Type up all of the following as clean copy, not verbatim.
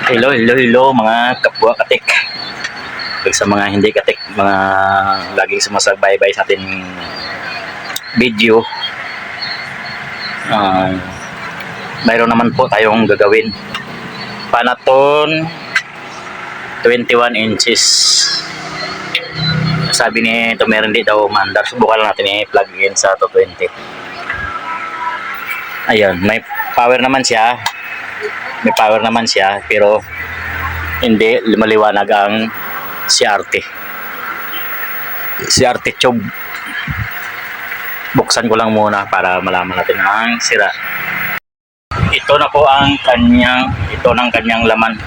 Hello, hello, hello mga kapwa katik. Sa mga hindi katik, mga laging sumasabay-bay sa ating video. Mayroon naman po tayong gagawin. Panaton 21 inches. Sabi ni meron di daw mandar. Subukan lang natin i-plug in sa 220. Ayun, may power naman siya. May power naman siya pero hindi maliwanag ang CRT tube. Buksan ko lang muna para malaman natin ang sira. Ito na po ang kanyang laman.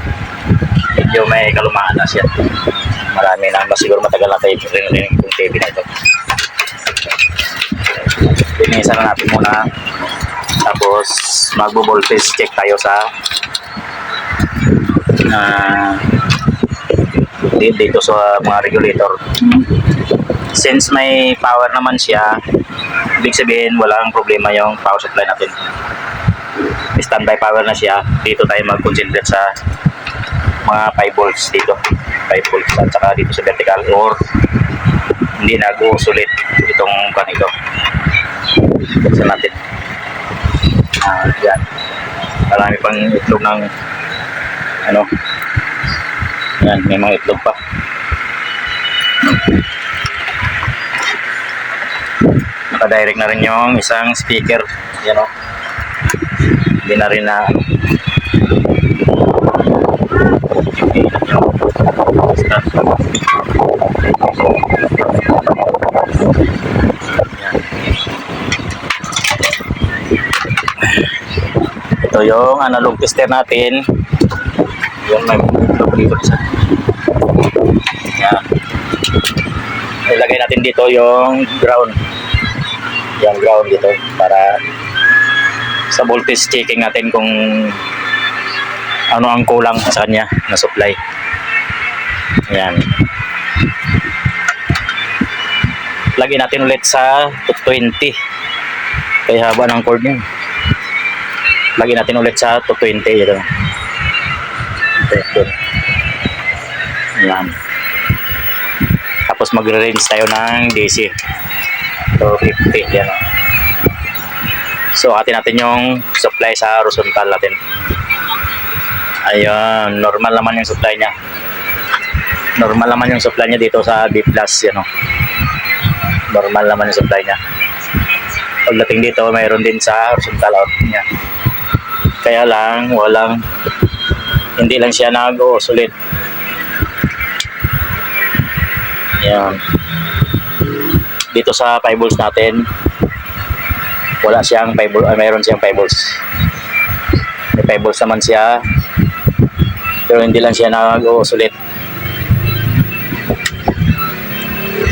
Medyo may kalumaan na siya. Marami na, siguro matagal na tayo rin yung TV na ito. Linisan na natin muna. Tapos magbo-voltage check tayo sa dito sa mga regulator. Since may power naman siya, ibig sabihin walang problema yung power supply natin. Standby power na siya. Dito tayo mag-concentrate sa mga 5 volts dito. 5 volts at saka dito sa vertical or hindi nag-usulit itong kanito. Buksan natin. Yan. Marami pang itlog ng yan, may mga itlog pa. Naka-direct na rin yung isang speaker. Yan o. Hindi na rin na ito yung analog tester natin. Yun, may itlog dito isa. Yan. Ilagay natin dito yung ground. Yung ground dito para sa voltage checking natin kung ano ang kulang sa kanya na supply. Yan. Lagyan natin ulit sa 220. Kaya haba ng cord niya. Lagyan natin ulit sa 220 ito. Yan. Tapos magre-range tayo ng DC. So 50 yan. So atin natin yung supply sa horizontal natin. Ayun, normal naman yung supply niya. Normal naman yung supply niya dito sa B+, yan o. Normal naman yung supply niya. Pagdating dito, mayroon din sa horizontal out niya. Kaya lang, hindi lang siya nag-usulit. Yan. Dito sa 5 volts natin, wala siyang 5 volts, mayroon siyang 5 volts. May 5 volts naman siya, pero hindi lang siya nag-usulit.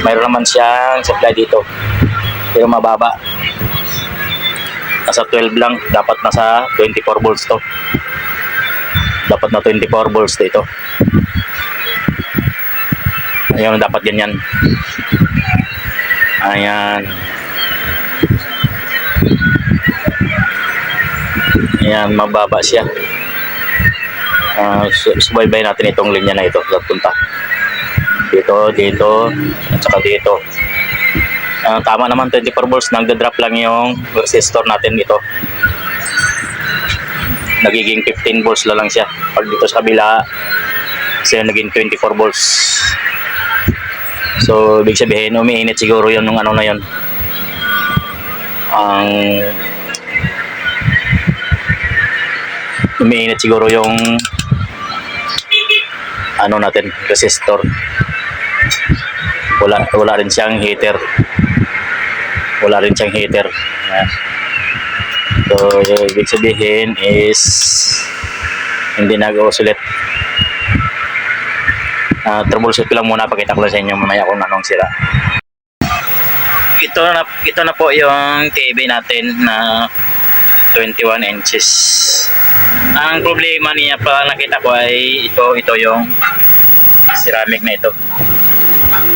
Mayroon naman siyang supply dito, pero mababa. Nasa 12 lang, dapat nasa 24 volts to. Dapat na 24 volts dito. Ayun, dapat ganyan. Ayan. Ayan, mababa siya. Subaybay natin itong linya na ito. Punta dito, at saka dito. Tama naman 24 volts. Nagda-drop lang yung resistor natin dito. Nagiging 15 volts lang siya. Pag dito sa kabila, siya naging 24 volts. So, ibig sabihin, umiinit siguro yun nung ano na yun. Umiinit siguro yung ano natin, resistor. Wala rin siyang heater. Wala rin siyang heater. So, ibig sabihin is hindi nag-usulit. Troubleshoot ko lang muna, pakita ko lang sa inyo mamaya kung anong sira. Ito na po yung TV natin na 21 inches. Ang problema niya pa nakita ko ay ito yung ceramic na ito.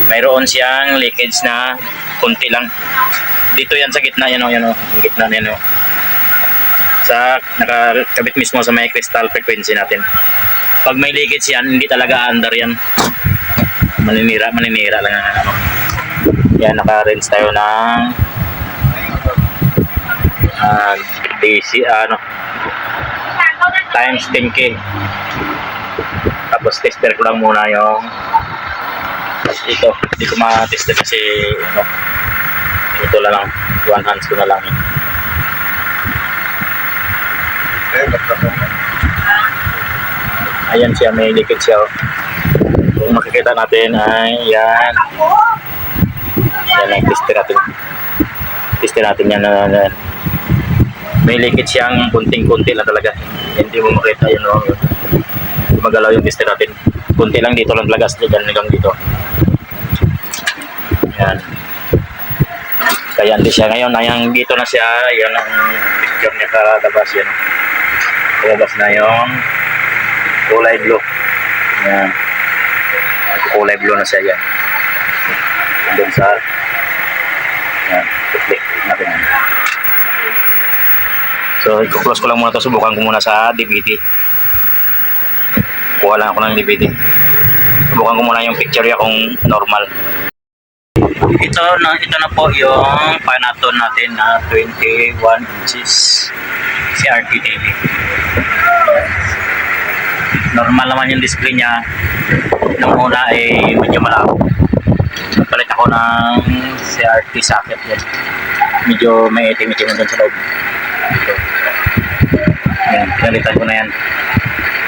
Mayroon siyang leakage na konti lang. Dito yan sa gitna, yan o, gitna yan o. nakakabit mismo sa may crystal frequency natin. Pag may leakage yan, hindi talaga under yan. Maninira lang ang ano. Yan, naka-rinse tayo ng DC times 10K. Tapos tester ko lang muna yung ito. Hindi ko ma-tester kasi ito lang, one hands ko na lang. Ayan siya, may leakage siya. Kung makikita natin ay yan. Yan ang tester natin. Tester natin yan na may leakage siyang kunting-kunti lang talaga. Hindi mo makita yun. Magalaw yung tester natin. Kunti lang dito lang talaga. Hanggang dito. Yan. Kaya hindi siya ngayon. Ayang dito na siya. Yan ang picture niya kalabas. Yan. Kalabas na yung kulay blue. Yan. Kulay blue na siya. Yan. Doon sa yan. Click natin. So, i-close ko lang muna ito. Subukan ko muna sa DVD. Kuha lang ako ng DVD. Subukan ko muna yung picture niya kung normal. Ito na po yung Panaton natin na 21 inches CRT TV. Normal naman yung display niya. Nung una ay medyo malabo. Palit ako ng CRT socket yan. Medyo may itim-itim doon sa loob. Ito. Ayan, pinalitan ko na yan.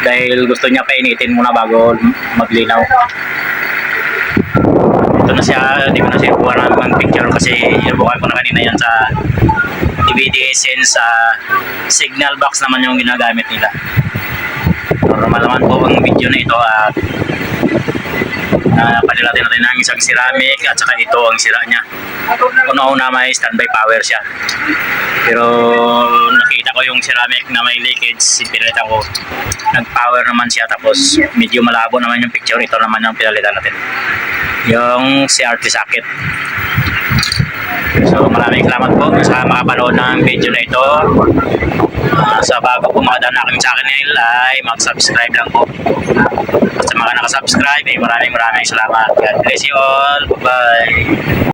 Dahil gusto niya painitin muna bago maglinaw. Ito na siya, hindi ko na siya buha ng picture kasi inubukan ko na kanina yan sa DVD Essence. Signal box naman yung ginagamit nila. Normal naman po ang video na ito at palilatin natin ng isang ceramic at saka ito ang sira niya. Una-una may standby power siya. Pero nakita ko yung ceramic na may leakage, pinalitan ko. Nag-power naman siya tapos medyo malabo naman yung picture. Ito naman yung pinalitan natin. Yung CRT socket. So maraming salamat po sa makapanood ng video na ito. Sa bago pumadaan aking channel ay mag-subscribe lang po. At sa mga nakasubscribe ay maraming salamat. God bless you all. Bye.